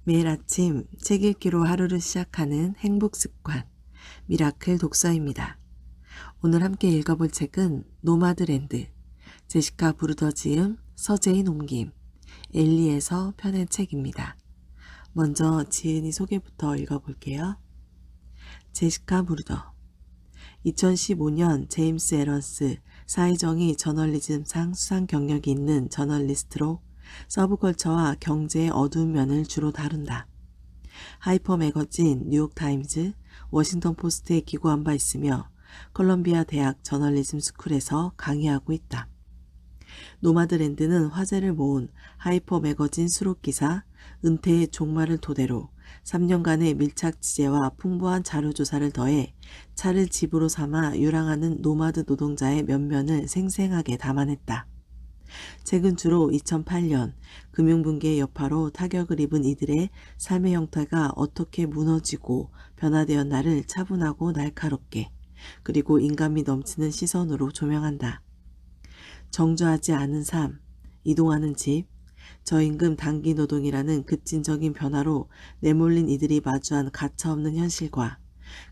매일 아침 책 읽기로 하루를 시작하는 행복 습관, 미라클 독서입니다. 오늘 함께 읽어볼 책은 노마드랜드, 제시카 브루더 지음, 서재인 옮김, 엘리에서 펴낸 책입니다. 먼저 지은이 소개부터 읽어볼게요. 제시카 브루더 2015년 제임스 에런스 사회정의 저널리즘상 수상 경력이 있는 저널리스트로 서브컬처와 경제의 어두운 면을 주로 다룬다. 하이퍼 매거진, 뉴욕타임즈, 워싱턴 포스트에 기고한 바 있으며 콜럼비아 대학 저널리즘 스쿨에서 강의하고 있다. 노마드랜드는 화제를 모은 하이퍼 매거진 수록 기사, 은퇴의 종말을 토대로 3년간의 밀착 취재와 풍부한 자료조사를 더해 차를 집으로 삼아 유랑하는 노마드 노동자의 면면을 생생하게 담아냈다. 책은 주로 2008년 금융붕괴의 여파로 타격을 입은 이들의 삶의 형태가 어떻게 무너지고 변화되었나를 차분하고 날카롭게 그리고 인간미 넘치는 시선으로 조명한다. 정주하지 않은 삶, 이동하는 집, 저임금 단기 노동이라는 급진적인 변화로 내몰린 이들이 마주한 가차없는 현실과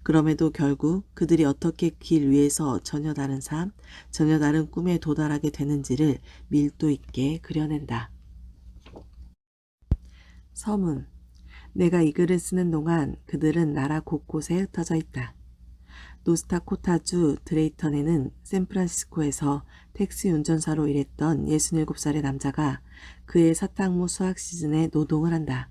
그럼에도 결국 그들이 어떻게 길 위에서 전혀 다른 삶, 전혀 다른 꿈에 도달하게 되는지를 밀도 있게 그려낸다. 서문. 내가 이 글을 쓰는 동안 그들은 나라 곳곳에 흩어져 있다. 노스타코타주 드레이턴에는 샌프란시스코에서 택시 운전사로 일했던 67살의 남자가 그의 사탕무 수확 시즌에 노동을 한다.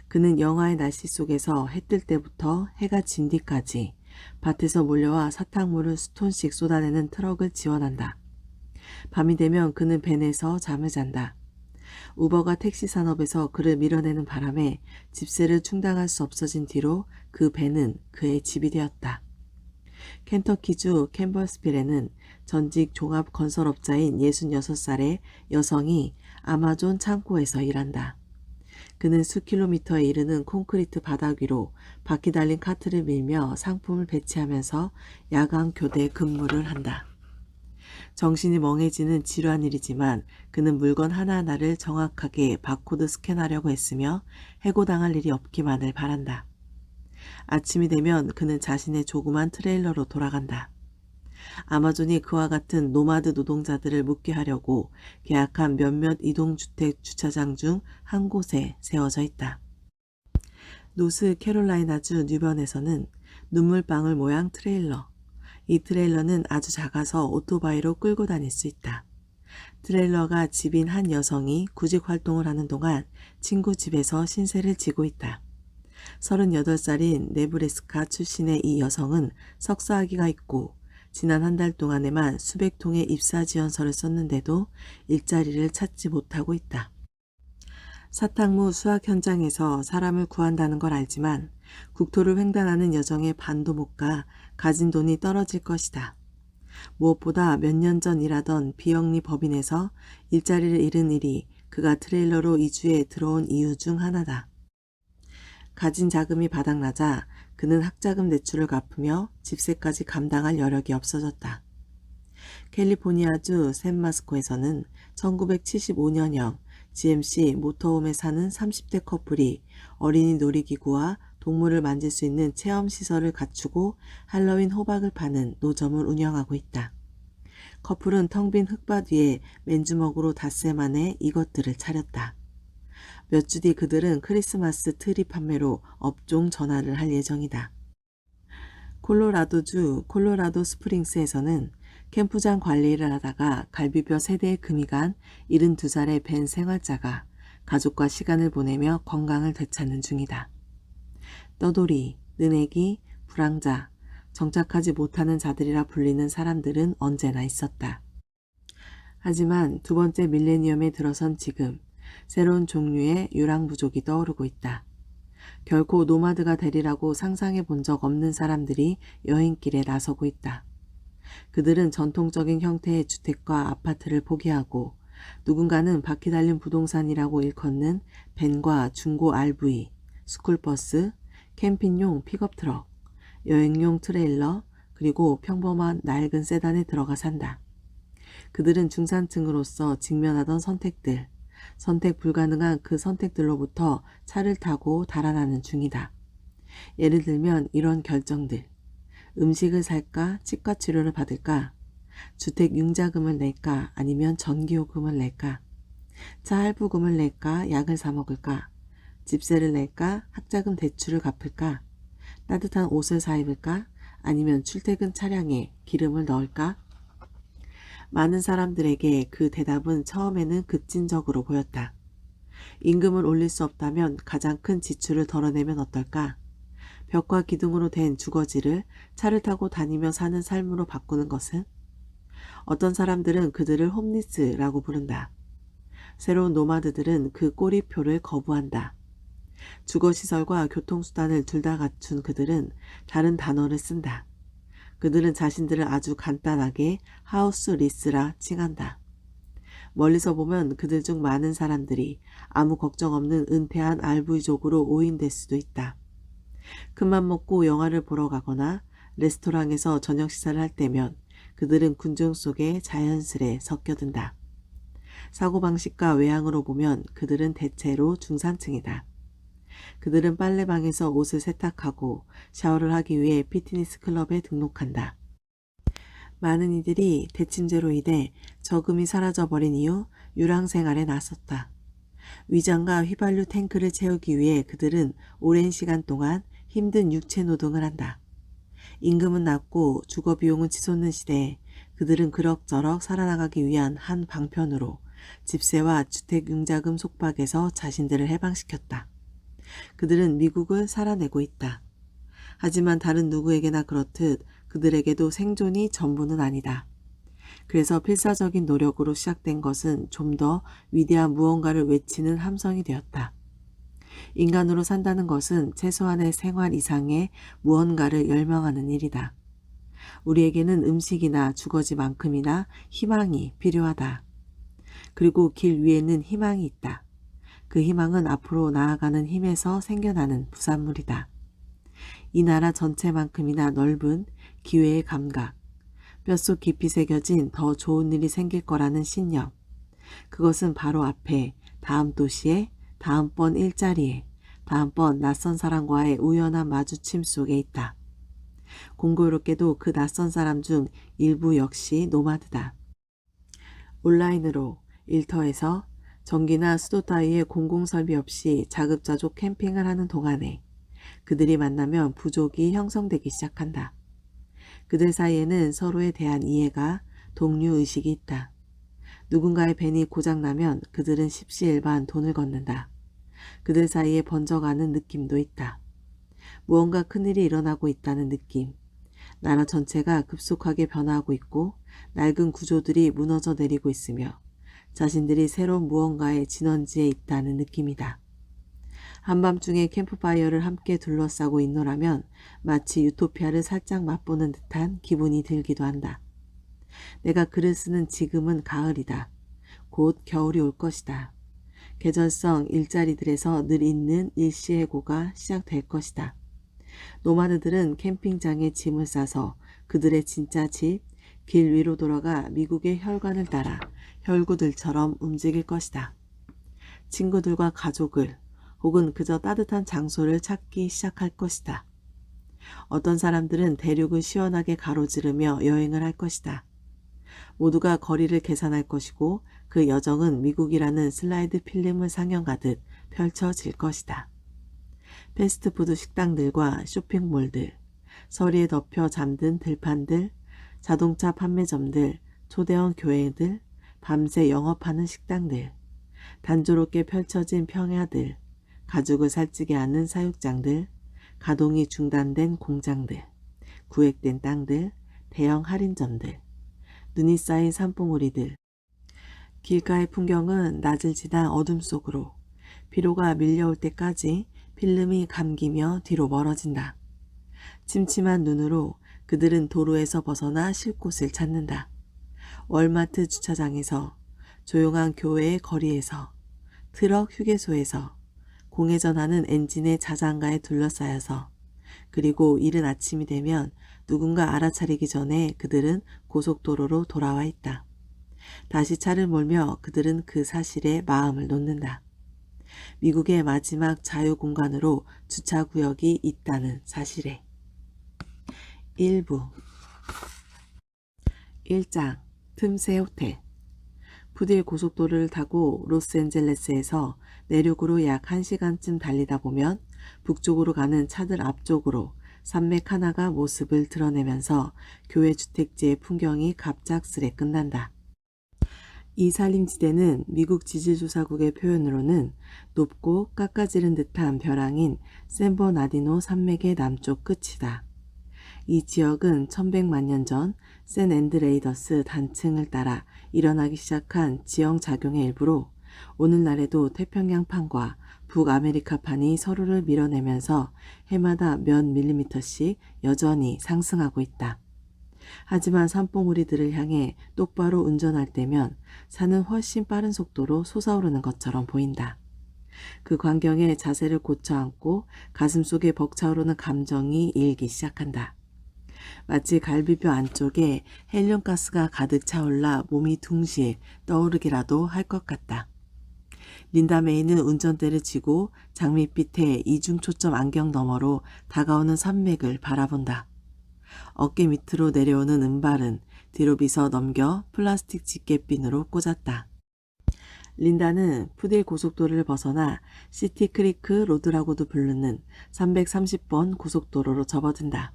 그는 영하의 날씨 속에서 해 뜰 때부터 해가 진 뒤까지 밭에서 몰려와 사탕물을 수톤씩 쏟아내는 트럭을 지원한다. 밤이 되면 그는 벤에서 잠을 잔다. 우버가 택시 산업에서 그를 밀어내는 바람에 집세를 충당할 수 없어진 뒤로 그 벤은 그의 집이 되었다. 켄터키주 캠버스빌에는 전직 종합 건설업자인 66살의 여성이 아마존 창고에서 일한다. 그는 수킬로미터에 이르는 콘크리트 바닥 위로 바퀴 달린 카트를 밀며 상품을 배치하면서 야간 교대 근무를 한다. 정신이 멍해지는 지루한 일이지만 그는 물건 하나하나를 정확하게 바코드 스캔하려고 했으며 해고당할 일이 없기만을 바란다. 아침이 되면 그는 자신의 조그만 트레일러로 돌아간다. 아마존이 그와 같은 노마드 노동자들을 묵게 하려고 계약한 몇몇 이동주택 주차장 중 한 곳에 세워져 있다. 노스캐롤라이나주 뉴번에서는 눈물방울 모양 트레일러. 이 트레일러는 아주 작아서 오토바이로 끌고 다닐 수 있다. 트레일러가 집인 한 여성이 구직 활동을 하는 동안 친구 집에서 신세를 지고 있다. 38살인 네브래스카 출신의 이 여성은 석사학위가 있고 지난 한 달 동안에만 수백 통의 입사 지원서를 썼는데도 일자리를 찾지 못하고 있다. 사탕무 수확 현장에서 사람을 구한다는 걸 알지만 국토를 횡단하는 여정에 반도 못 가 가진 돈이 떨어질 것이다. 무엇보다 몇 년 전 일하던 비영리 법인에서 일자리를 잃은 일이 그가 트레일러로 이주해 들어온 이유 중 하나다. 가진 자금이 바닥나자 그는 학자금 대출을 갚으며 집세까지 감당할 여력이 없어졌다. 캘리포니아주 샌마스코에서는 1975년형 GMC 모터홈에 사는 30대 커플이 어린이 놀이기구와 동물을 만질 수 있는 체험시설을 갖추고 할로윈 호박을 파는 노점을 운영하고 있다. 커플은 텅 빈 흙밭 위에 맨주먹으로 닷새 만에 이것들을 차렸다. 몇 주 뒤 그들은 크리스마스 트리 판매로 업종 전환을 할 예정이다. 콜로라도주 콜로라도 스프링스에서는 캠프장 관리를 하다가 갈비뼈 세대에 금이 간 72살의 벤 생활자가 가족과 시간을 보내며 건강을 되찾는 중이다. 떠돌이, 느내기, 불황자, 정착하지 못하는 자들이라 불리는 사람들은 언제나 있었다. 하지만 두 번째 밀레니엄에 들어선 지금 새로운 종류의 유랑부족이 떠오르고 있다. 결코 노마드가 되리라고 상상해 본 적 없는 사람들이 여행길에 나서고 있다. 그들은 전통적인 형태의 주택과 아파트를 포기하고 누군가는 바퀴 달린 부동산이라고 일컫는 벤과 중고 RV, 스쿨버스, 캠핑용 픽업트럭, 여행용 트레일러, 그리고 평범한 낡은 세단에 들어가 산다. 그들은 중산층으로서 직면하던 선택들, 선택 불가능한 그 선택들로부터 차를 타고 달아나는 중이다. 예를 들면 이런 결정들. 음식을 살까? 치과 치료를 받을까? 주택 융자금을 낼까? 아니면 전기요금을 낼까? 차 할부금을 낼까? 약을 사 먹을까? 집세를 낼까? 학자금 대출을 갚을까? 따뜻한 옷을 사 입을까? 아니면 출퇴근 차량에 기름을 넣을까? 많은 사람들에게 그 대답은 처음에는 급진적으로 보였다. 임금을 올릴 수 없다면 가장 큰 지출을 덜어내면 어떨까? 벽과 기둥으로 된 주거지를 차를 타고 다니며 사는 삶으로 바꾸는 것은? 어떤 사람들은 그들을 홈리스라고 부른다. 새로운 노마드들은 그 꼬리표를 거부한다. 주거시설과 교통수단을 둘 다 갖춘 그들은 다른 단어를 쓴다. 그들은 자신들을 아주 간단하게 하우스 리스라 칭한다. 멀리서 보면 그들 중 많은 사람들이 아무 걱정 없는 은퇴한 RV족으로 오인될 수도 있다. 큰맘 먹고 영화를 보러 가거나 레스토랑에서 저녁 식사를 할 때면 그들은 군중 속에 자연스레 섞여든다. 사고방식과 외향으로 보면 그들은 대체로 중산층이다. 그들은 빨래방에서 옷을 세탁하고 샤워를 하기 위해 피트니스 클럽에 등록한다. 많은 이들이 대침제로 인해 저금이 사라져버린 이후 유랑생활에 나섰다. 위장과 휘발유 탱크를 채우기 위해 그들은 오랜 시간 동안 힘든 육체 노동을 한다. 임금은 낮고 주거비용은 치솟는 시대에 그들은 그럭저럭 살아나가기 위한 한 방편으로 집세와 주택융자금 속박에서 자신들을 해방시켰다. 그들은 미국을 살아내고 있다. 하지만 다른 누구에게나 그렇듯 그들에게도 생존이 전부는 아니다. 그래서 필사적인 노력으로 시작된 것은 좀 더 위대한 무언가를 외치는 함성이 되었다. 인간으로 산다는 것은 최소한의 생활 이상의 무언가를 열망하는 일이다. 우리에게는 음식이나 주거지만큼이나 희망이 필요하다. 그리고 길 위에는 희망이 있다. 그 희망은 앞으로 나아가는 힘에서 생겨나는 부산물이다. 이 나라 전체만큼이나 넓은 기회의 감각, 뼛속 깊이 새겨진 더 좋은 일이 생길 거라는 신념. 그것은 바로 앞에, 다음 도시에, 다음번 일자리에, 다음번 낯선 사람과의 우연한 마주침 속에 있다. 공교롭게도 그 낯선 사람 중 일부 역시 노마드다. 온라인으로 일터에서 전기나 수도 따위의 공공설비 없이 자급자족 캠핑을 하는 동안에 그들이 만나면 부족이 형성되기 시작한다. 그들 사이에는 서로에 대한 이해가, 동료의식이 있다. 누군가의 벤이 고장나면 그들은 십시일반 돈을 걷는다. 그들 사이에 번져가는 느낌도 있다. 무언가 큰일이 일어나고 있다는 느낌. 나라 전체가 급속하게 변화하고 있고 낡은 구조들이 무너져 내리고 있으며 자신들이 새로운 무언가의 진원지에 있다는 느낌이다. 한밤중에 캠프파이어를 함께 둘러싸고 있노라면 마치 유토피아를 살짝 맛보는 듯한 기분이 들기도 한다. 내가 글을 쓰는 지금은 가을이다. 곧 겨울이 올 것이다. 계절성 일자리들에서 늘 있는 일시해고가 시작될 것이다. 노마드들은 캠핑장에 짐을 싸서 그들의 진짜 집, 길 위로 돌아가 미국의 혈관을 따라 혈구들처럼 움직일 것이다. 친구들과 가족을 혹은 그저 따뜻한 장소를 찾기 시작할 것이다. 어떤 사람들은 대륙을 시원하게 가로지르며 여행을 할 것이다. 모두가 거리를 계산할 것이고 그 여정은 미국이라는 슬라이드 필름을 상영하듯 펼쳐질 것이다. 패스트푸드 식당들과 쇼핑몰들, 서리에 덮여 잠든 들판들, 자동차 판매점들, 초대형 교회들, 밤새 영업하는 식당들, 단조롭게 펼쳐진 평야들, 가죽을 살찌게 하는 사육장들, 가동이 중단된 공장들, 구획된 땅들, 대형 할인점들, 눈이 쌓인 산봉우리들. 길가의 풍경은 낮을 지나 어둠 속으로 피로가 밀려올 때까지 필름이 감기며 뒤로 멀어진다. 침침한 눈으로 그들은 도로에서 벗어나 쉴 곳을 찾는다. 월마트 주차장에서, 조용한 교회의 거리에서, 트럭 휴게소에서, 공회전하는 엔진의 자장가에 둘러싸여서, 그리고 이른 아침이 되면 누군가 알아차리기 전에 그들은 고속도로로 돌아와 있다. 다시 차를 몰며 그들은 그 사실에 마음을 놓는다. 미국의 마지막 자유공간으로 주차구역이 있다는 사실에. 일부 1장 틈새 호텔. 푸딜 고속도로를 타고 로스앤젤레스에서 내륙으로 약 1시간쯤 달리다 보면 북쪽으로 가는 차들 앞쪽으로 산맥 하나가 모습을 드러내면서 교외 주택지의 풍경이 갑작스레 끝난다. 이 산림지대는 미국 지질조사국의 표현으로는 높고 깎아지른 듯한 벼랑인 샌버나디노 산맥의 남쪽 끝이다. 이 지역은 1100만 년 전 샌 앤드레이더스 단층을 따라 일어나기 시작한 지형작용의 일부로 오늘날에도 태평양판과 북아메리카판이 서로를 밀어내면서 해마다 몇 밀리미터씩 여전히 상승하고 있다. 하지만 산봉우리들을 향해 똑바로 운전할 때면 산은 훨씬 빠른 속도로 솟아오르는 것처럼 보인다. 그 광경에 자세를 고쳐앉고 가슴속에 벅차오르는 감정이 일기 시작한다. 마치 갈비뼈 안쪽에 헬륨가스가 가득 차올라 몸이 둥실 떠오르기라도 할 것 같다. 린다 메이는 운전대를 쥐고 장밋빛의 이중초점 안경 너머로 다가오는 산맥을 바라본다. 어깨 밑으로 내려오는 은발은 뒤로 빗어 넘겨 플라스틱 집게핀으로 꽂았다. 린다는 푸딜 고속도로를 벗어나 시티크리크 로드라고도 부르는 330번 고속도로로 접어든다.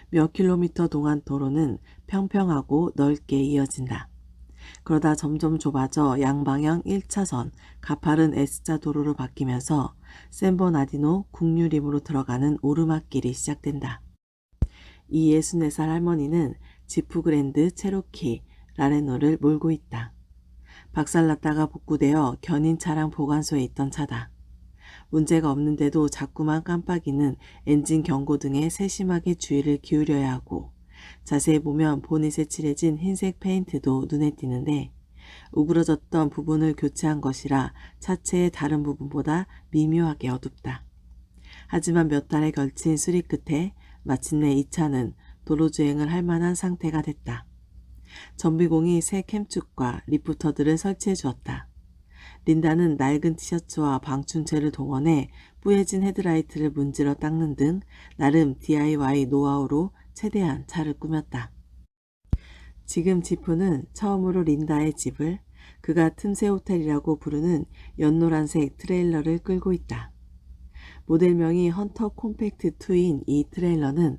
몇 킬로미터 동안 도로는 평평하고 넓게 이어진다. 그러다 점점 좁아져 양방향 1차선 가파른 S자 도로로 바뀌면서 샌버나디노 국유림으로 들어가는 오르막길이 시작된다. 이 64살 할머니는 지프 그랜드 체로키 라레노를 몰고 있다. 박살났다가 복구되어 견인 차량 보관소에 있던 차다. 문제가 없는데도 자꾸만 깜빡이는 엔진 경고등에 세심하게 주의를 기울여야 하고 자세히 보면 보닛에 칠해진 흰색 페인트도 눈에 띄는데 우그러졌던 부분을 교체한 것이라 차체의 다른 부분보다 미묘하게 어둡다. 하지만 몇 달에 걸친 수리 끝에 마침내 이 차는 도로주행을 할 만한 상태가 됐다. 정비공이 새 캠축과 리프터들을 설치해 주었다. 린다는 낡은 티셔츠와 방충제를 동원해 뿌얘진 헤드라이트를 문질러 닦는 등 나름 DIY 노하우로 최대한 차를 꾸몄다. 지금 지프는 처음으로 린다의 집을 그가 틈새 호텔이라고 부르는 연노란색 트레일러를 끌고 있다. 모델명이 헌터 콤팩트 2인 이 트레일러는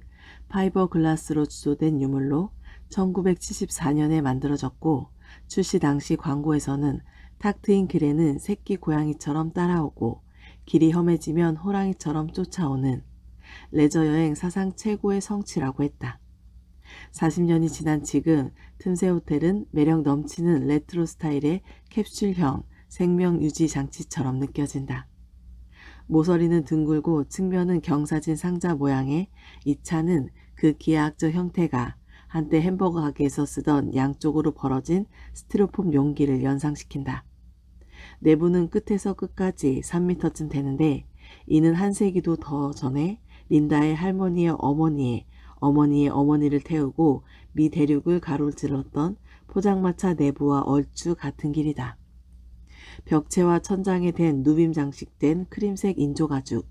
파이버 글라스로 주조된 유물로 1974년에 만들어졌고 출시 당시 광고에서는 탁 트인 길에는 새끼 고양이처럼 따라오고 길이 험해지면 호랑이처럼 쫓아오는 레저 여행 사상 최고의 성취라고 했다. 40년이 지난 지금 틈새 호텔은 매력 넘치는 레트로 스타일의 캡슐형 생명 유지 장치처럼 느껴진다. 모서리는 둥글고 측면은 경사진 상자 모양의 이 차는 그 기하학적 형태가 한때 햄버거 가게에서 쓰던 양쪽으로 벌어진 스티로폼 용기를 연상시킨다. 내부는 끝에서 끝까지 3m쯤 되는데 이는 한 세기도 더 전에 린다의 할머니의 어머니의 어머니의 어머니를 태우고 미 대륙을 가로질렀던 포장마차 내부와 얼추 같은 길이다. 벽체와 천장에 댄 누빔 장식된 크림색 인조가죽,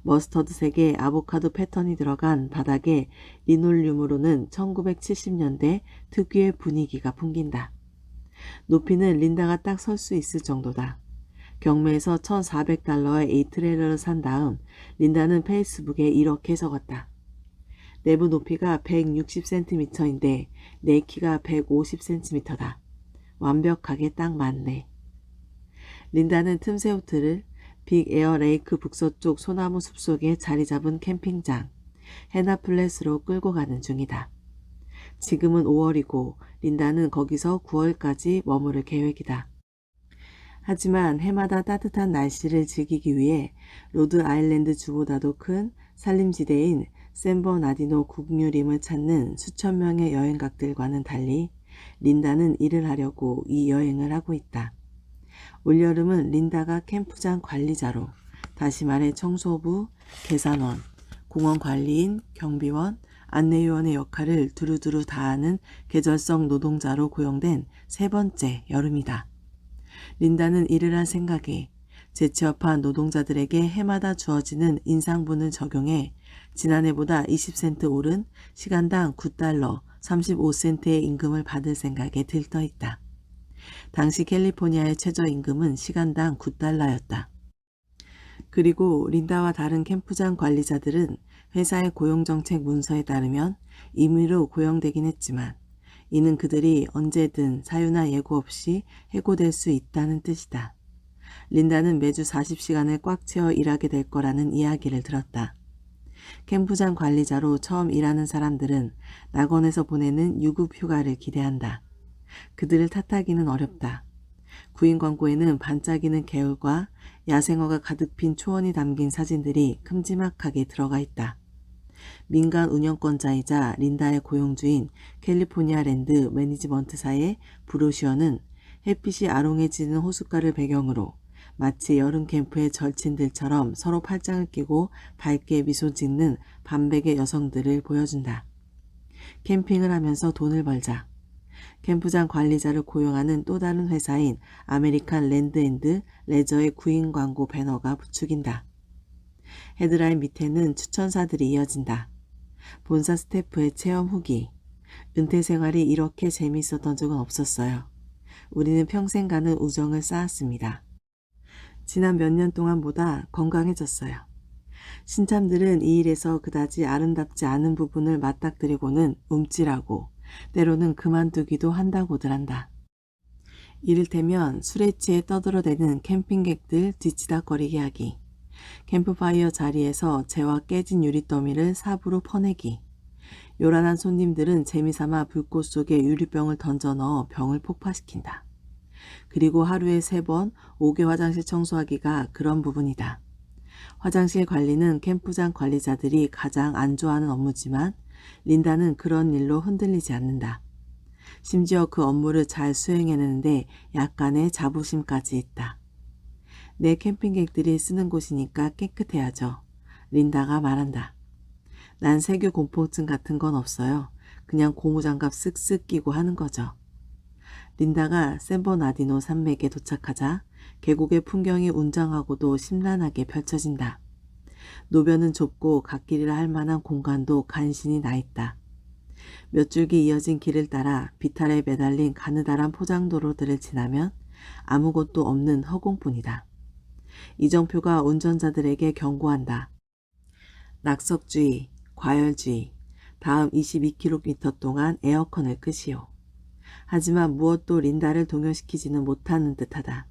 머스터드색의 아보카도 패턴이 들어간 바닥에 리놀륨으로는 1970년대 특유의 분위기가 풍긴다. 높이는 린다가 딱 설 수 있을 정도다. 경매에서 $1,400의 이 트레일러를 산 다음 린다는 페이스북에 이렇게 적었다. 내부 높이가 160cm인데 내 키가 150cm다. 완벽하게 딱 맞네. 린다는 틈새 호텔을 빅 에어 레이크 북서쪽 소나무 숲속에 자리 잡은 캠핑장 헤나플랫으로 끌고 가는 중이다. 지금은 5월이고 린다는 거기서 9월까지 머무를 계획이다. 하지만 해마다 따뜻한 날씨를 즐기기 위해 로드 아일랜드 주보다도 큰 산림지대인 샌버나디노 국유림을 찾는 수천 명의 여행객들과는 달리 린다는 일을 하려고 이 여행을 하고 있다. 올여름은 린다가 캠프장 관리자로, 다시 말해 청소부, 계산원, 공원 관리인, 경비원, 안내요원의 역할을 두루두루 다하는 계절성 노동자로 고용된 세 번째 여름이다. 린다는 이를 할 생각에 재취업한 노동자들에게 해마다 주어지는 인상분을 적용해 지난해보다 20센트 오른 시간당 9달러 35센트의 임금을 받을 생각에 들떠있다. 당시 캘리포니아의 최저임금은 시간당 9달러였다. 그리고 린다와 다른 캠프장 관리자들은 회사의 고용정책 문서에 따르면 임의로 고용되긴 했지만 이는 그들이 언제든 사유나 예고 없이 해고될 수 있다는 뜻이다. 린다는 매주 40시간을 꽉 채워 일하게 될 거라는 이야기를 들었다. 캠프장 관리자로 처음 일하는 사람들은 낙원에서 보내는 유급 휴가를 기대한다. 그들을 탓하기는 어렵다. 구인 광고에는 반짝이는 개울과 야생화가 가득 핀 초원이 담긴 사진들이 큼지막하게 들어가 있다. 민간 운영권자이자 린다의 고용주인 캘리포니아 랜드 매니지먼트사의 브로셔는 햇빛이 아롱해지는 호숫가를 배경으로 마치 여름 캠프의 절친들처럼 서로 팔짱을 끼고 밝게 미소 짓는 반백의 여성들을 보여준다. 캠핑을 하면서 돈을 벌자. 캠프장 관리자를 고용하는 또 다른 회사인 아메리칸 랜드 앤드 레저의 구인 광고 배너가 부추긴다. 헤드라인 밑에는 추천사들이 이어진다. 본사 스태프의 체험 후기. 은퇴 생활이 이렇게 재미있었던 적은 없었어요. 우리는 평생 가는 우정을 쌓았습니다. 지난 몇 년 동안보다 건강해졌어요. 신참들은 이 일에서 그다지 아름답지 않은 부분을 맞닥뜨리고는 움찔하고 때로는 그만두기도 한다고들 한다. 이를테면 술에 취해 떠들어대는 캠핑객들 뒤치다거리게 하기, 캠프파이어 자리에서 재와 깨진 유리더미를 삽으로 퍼내기, 요란한 손님들은 재미삼아 불꽃 속에 유리병을 던져 넣어 병을 폭파시킨다. 그리고 하루에 3번 5개 화장실 청소하기가 그런 부분이다. 화장실 관리는 캠프장 관리자들이 가장 안 좋아하는 업무지만 린다는 그런 일로 흔들리지 않는다. 심지어 그 업무를 잘 수행해내는데 약간의 자부심까지 있다. 내 캠핑객들이 쓰는 곳이니까 깨끗해야죠. 린다가 말한다. 난 세균 공포증 같은 건 없어요. 그냥 고무장갑 쓱쓱 끼고 하는 거죠. 린다가 샌버나디노 산맥에 도착하자 계곡의 풍경이 웅장하고도 심란하게 펼쳐진다. 노변은 좁고 갓길이라 할 만한 공간도 간신히 나있다. 몇 줄기 이어진 길을 따라 비탈에 매달린 가느다란 포장도로들을 지나면 아무것도 없는 허공뿐이다. 이정표가 운전자들에게 경고한다. 낙석주의, 과열주의, 다음 22km 동안 에어컨을 끄시오. 하지만 무엇도 린다를 동요시키지는 못하는 듯하다.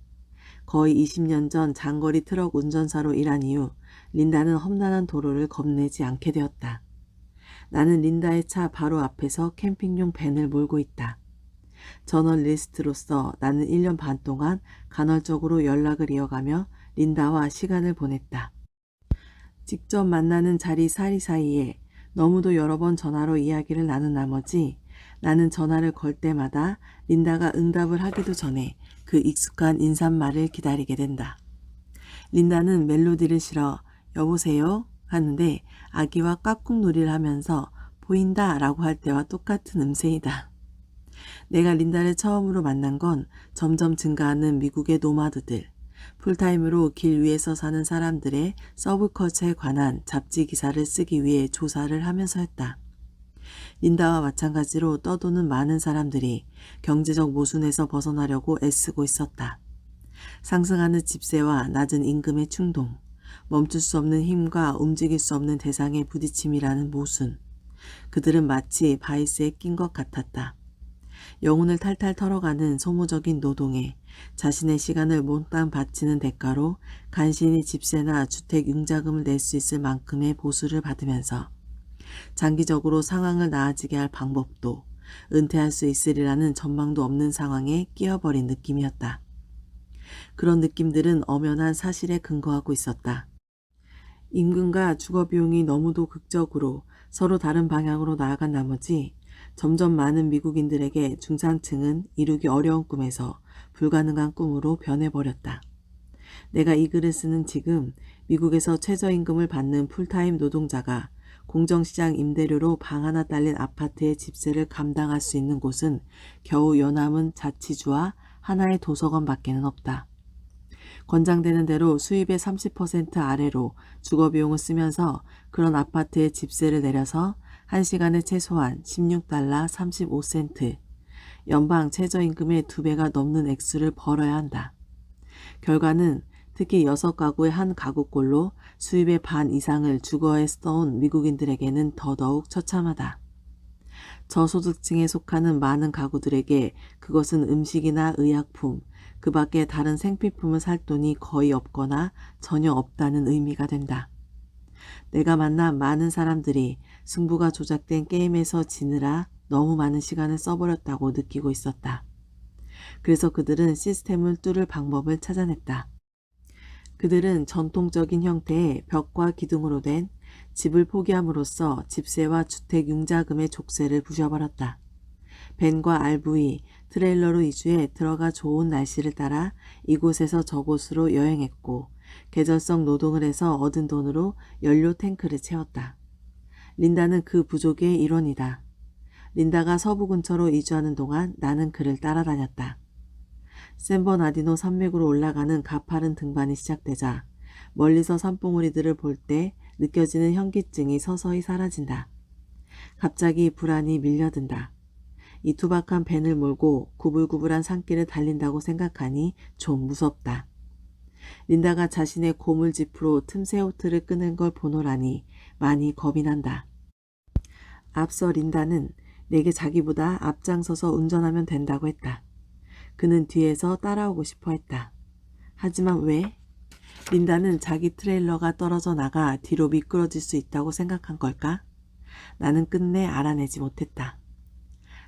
거의 20년 전 장거리 트럭 운전사로 일한 이후 린다는 험난한 도로를 겁내지 않게 되었다. 나는 린다의 차 바로 앞에서 캠핑용 밴을 몰고 있다. 저널리스트로서 나는 1년 반 동안 간헐적으로 연락을 이어가며 린다와 시간을 보냈다. 직접 만나는 자리 사이사이에 너무도 여러 번 전화로 이야기를 나눈 나머지 나는 전화를 걸 때마다 린다가 응답을 하기도 전에 그 익숙한 인사말을 기다리게 된다. 린다는 멜로디를 실어 여보세요 하는데 아기와 깍꿍놀이를 하면서 보인다 라고 할 때와 똑같은 음색이다. 내가 린다를 처음으로 만난 건 점점 증가하는 미국의 노마드들, 풀타임으로 길 위에서 사는 사람들의 서브컬처에 관한 잡지 기사를 쓰기 위해 조사를 하면서였다. 린다와 마찬가지로 떠도는 많은 사람들이 경제적 모순에서 벗어나려고 애쓰고 있었다. 상승하는 집세와 낮은 임금의 충동, 멈출 수 없는 힘과 움직일 수 없는 대상의 부딪힘이라는 모순. 그들은 마치 바이스에 낀 것 같았다. 영혼을 탈탈 털어가는 소모적인 노동에 자신의 시간을 몽땅 바치는 대가로 간신히 집세나 주택 융자금을 낼 수 있을 만큼의 보수를 받으면서 장기적으로 상황을 나아지게 할 방법도 은퇴할 수 있으리라는 전망도 없는 상황에 끼어버린 느낌이었다. 그런 느낌들은 엄연한 사실에 근거하고 있었다. 임금과 주거비용이 너무도 극적으로 서로 다른 방향으로 나아간 나머지 점점 많은 미국인들에게 중산층은 이루기 어려운 꿈에서 불가능한 꿈으로 변해버렸다. 내가 이 글을 쓰는 지금 미국에서 최저임금을 받는 풀타임 노동자가 공정시장 임대료로 방 하나 딸린 아파트의 집세를 감당할 수 있는 곳은 겨우 연암은 자치주와 하나의 도서관밖에는 없다. 권장되는 대로 수입의 30% 아래로 주거비용을 쓰면서 그런 아파트의 집세를 내려서 1시간에 최소한 16달러 35센트, 연방 최저임금의 2배가 넘는 액수를 벌어야 한다. 결과는 특히 6가구의 한 가구꼴로 수입의 반 이상을 주거에 써온 미국인들에게는 더더욱 처참하다. 저소득층에 속하는 많은 가구들에게 그것은 음식이나 의약품, 그 밖에 다른 생필품을 살 돈이 거의 없거나 전혀 없다는 의미가 된다. 내가 만난 많은 사람들이 승부가 조작된 게임에서 지느라 너무 많은 시간을 써버렸다고 느끼고 있었다. 그래서 그들은 시스템을 뚫을 방법을 찾아냈다. 그들은 전통적인 형태의 벽과 기둥으로 된 집을 포기함으로써 집세와 주택 융자금의 족쇄를 부셔버렸다. 벤과 RV, 트레일러로 이주해 들어가 좋은 날씨를 따라 이곳에서 저곳으로 여행했고 계절성 노동을 해서 얻은 돈으로 연료 탱크를 채웠다. 린다는 그 부족의 일원이다. 린다가 서부 근처로 이주하는 동안 나는 그를 따라다녔다. 샌버나디노 산맥으로 올라가는 가파른 등반이 시작되자 멀리서 산봉우리들을 볼 때 느껴지는 현기증이 서서히 사라진다. 갑자기 불안이 밀려든다. 이 투박한 벤을 몰고 구불구불한 산길을 달린다고 생각하니 좀 무섭다. 린다가 자신의 고물 지프로 틈새 호트를 끄는 걸 보노라니 많이 겁이 난다. 앞서 린다는 내게 자기보다 앞장서서 운전하면 된다고 했다. 그는 뒤에서 따라오고 싶어 했다. 하지만 왜? 린다는 자기 트레일러가 떨어져 나가 뒤로 미끄러질 수 있다고 생각한 걸까? 나는 끝내 알아내지 못했다.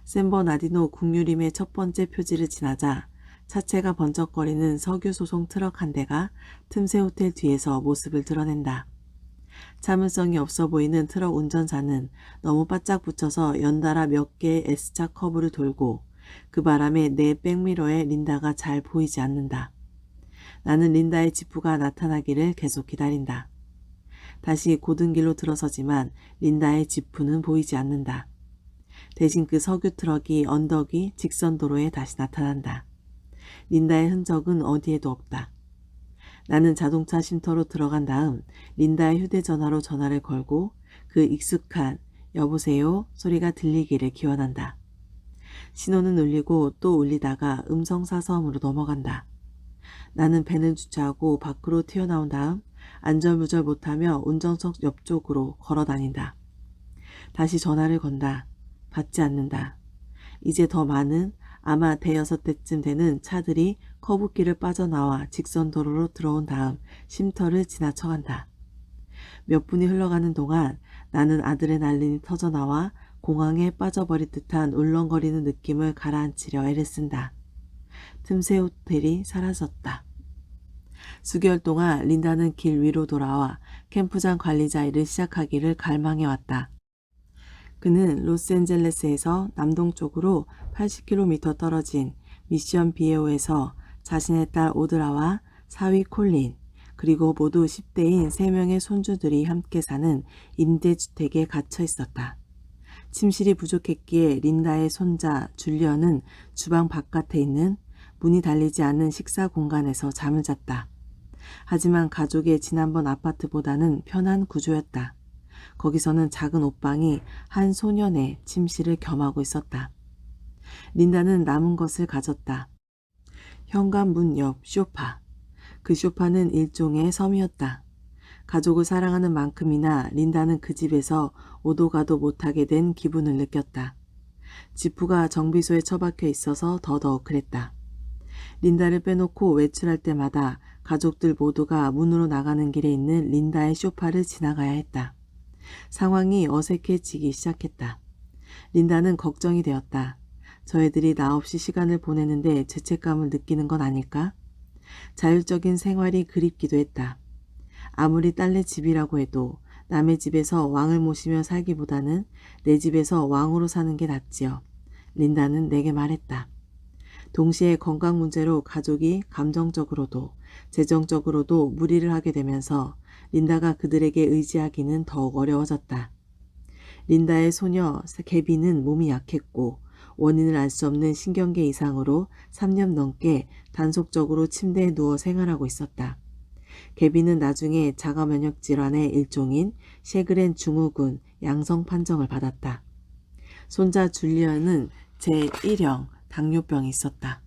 샌버나디노 국유림의 첫 번째 표지를 지나자 차체가 번쩍거리는 석유 소송 트럭 한 대가 틈새 호텔 뒤에서 모습을 드러낸다. 참을성이 없어 보이는 트럭 운전자는 너무 바짝 붙여서 연달아 몇 개의 S자 커브를 돌고 그 바람에 내 백미러에 린다가 잘 보이지 않는다. 나는 린다의 지프가 나타나기를 계속 기다린다. 다시 고든 길로 들어서지만 린다의 지프는 보이지 않는다. 대신 그 석유 트럭이 언덕 위 직선 도로에 다시 나타난다. 린다의 흔적은 어디에도 없다. 나는 자동차 쉼터로 들어간 다음 린다의 휴대전화로 전화를 걸고 그 익숙한 여보세요 소리가 들리기를 기원한다. 신호는 울리고 또 울리다가 음성사서음으로 넘어간다. 나는 벤을 주차하고 밖으로 튀어나온 다음 안절부절 못하며 운전석 옆쪽으로 걸어다닌다. 다시 전화를 건다. 받지 않는다. 이제 더 많은 아마 대여섯 대쯤 되는 차들이 커브길을 빠져나와 직선도로로 들어온 다음 쉼터를 지나쳐간다. 몇 분이 흘러가는 동안 나는 아드레날린이 터져나와 공항에 빠져버릴 듯한 울렁거리는 느낌을 가라앉히려 애를 쓴다. 틈새 호텔이 사라졌다. 수개월 동안 린다는 길 위로 돌아와 캠프장 관리자 일을 시작하기를 갈망해왔다. 그는 로스앤젤레스에서 남동쪽으로 80km 떨어진 미션 비에오에서 자신의 딸 오드라와 사위 콜린 그리고 모두 10대인 3명의 손주들이 함께 사는 임대주택에 갇혀 있었다. 침실이 부족했기에 린다의 손자 줄리언은 주방 바깥에 있는 문이 달리지 않는 식사 공간에서 잠을 잤다. 하지만 가족의 지난번 아파트보다는 편한 구조였다. 거기서는 작은 옷방이 한 소년의 침실을 겸하고 있었다. 린다는 남은 것을 가졌다. 현관문 옆 소파. 그 소파는 일종의 섬이었다. 가족을 사랑하는 만큼이나 린다는 그 집에서 오도 가도 못하게 된 기분을 느꼈다. 지프가 정비소에 처박혀 있어서 더더욱 그랬다. 린다를 빼놓고 외출할 때마다 가족들 모두가 문으로 나가는 길에 있는 린다의 소파를 지나가야 했다. 상황이 어색해지기 시작했다. 린다는 걱정이 되었다. 저 애들이 나 없이 시간을 보내는데 죄책감을 느끼는 건 아닐까? 자율적인 생활이 그립기도 했다. 아무리 딸네 집이라고 해도 남의 집에서 왕을 모시며 살기보다는 내 집에서 왕으로 사는 게 낫지요. 린다는 내게 말했다. 동시에 건강 문제로 가족이 감정적으로도 재정적으로도 무리를 하게 되면서 린다가 그들에게 의지하기는 더욱 어려워졌다. 린다의 소녀 개비는 몸이 약했고 원인을 알 수 없는 신경계 이상으로 3년 넘게 단속적으로 침대에 누워 생활하고 있었다. 개비는 나중에 자가 면역 질환의 일종인 셰그렌 증후군 양성 판정을 받았다. 손자 줄리언은 제1형 당뇨병이 있었다.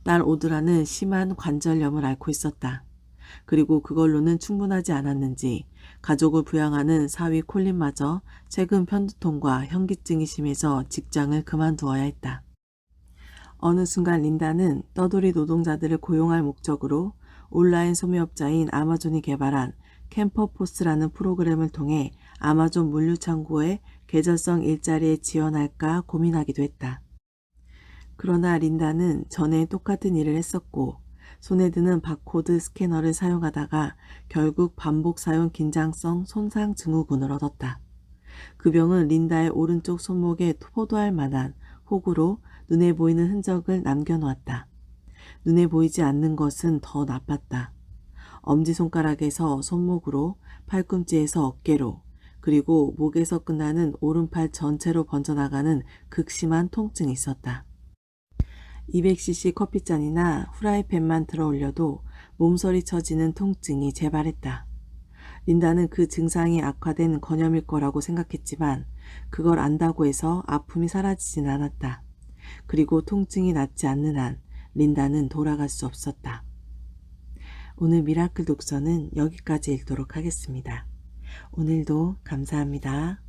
딸 오드라는 심한 관절염을 앓고 있었다. 그리고 그걸로는 충분하지 않았는지 가족을 부양하는 사위 콜린마저 최근 편두통과 현기증이 심해져 직장을 그만두어야 했다. 어느 순간 린다는 떠돌이 노동자들을 고용할 목적으로 온라인 소매업자인 아마존이 개발한 캠퍼포스라는 프로그램을 통해 아마존 물류창고에 계절성 일자리에 지원할까 고민하기도 했다. 그러나 린다는 전에 똑같은 일을 했었고 손에 드는 바코드 스캐너를 사용하다가 결국 반복 사용 긴장성 손상 증후군을 얻었다. 그 병은 린다의 오른쪽 손목에 포도할 만한 혹으로 눈에 보이는 흔적을 남겨놓았다. 눈에 보이지 않는 것은 더 나빴다. 엄지손가락에서 손목으로, 팔꿈치에서 어깨로, 그리고 목에서 끝나는 오른팔 전체로 번져나가는 극심한 통증이 있었다. 200cc 커피잔이나 후라이팬만 들어 올려도 몸서리 쳐지는 통증이 재발했다. 린다는 그 증상이 악화된 건염일 거라고 생각했지만 그걸 안다고 해서 아픔이 사라지진 않았다. 그리고 통증이 낫지 않는 한 린다는 돌아갈 수 없었다. 오늘 미라클 독서는 여기까지 읽도록 하겠습니다. 오늘도 감사합니다.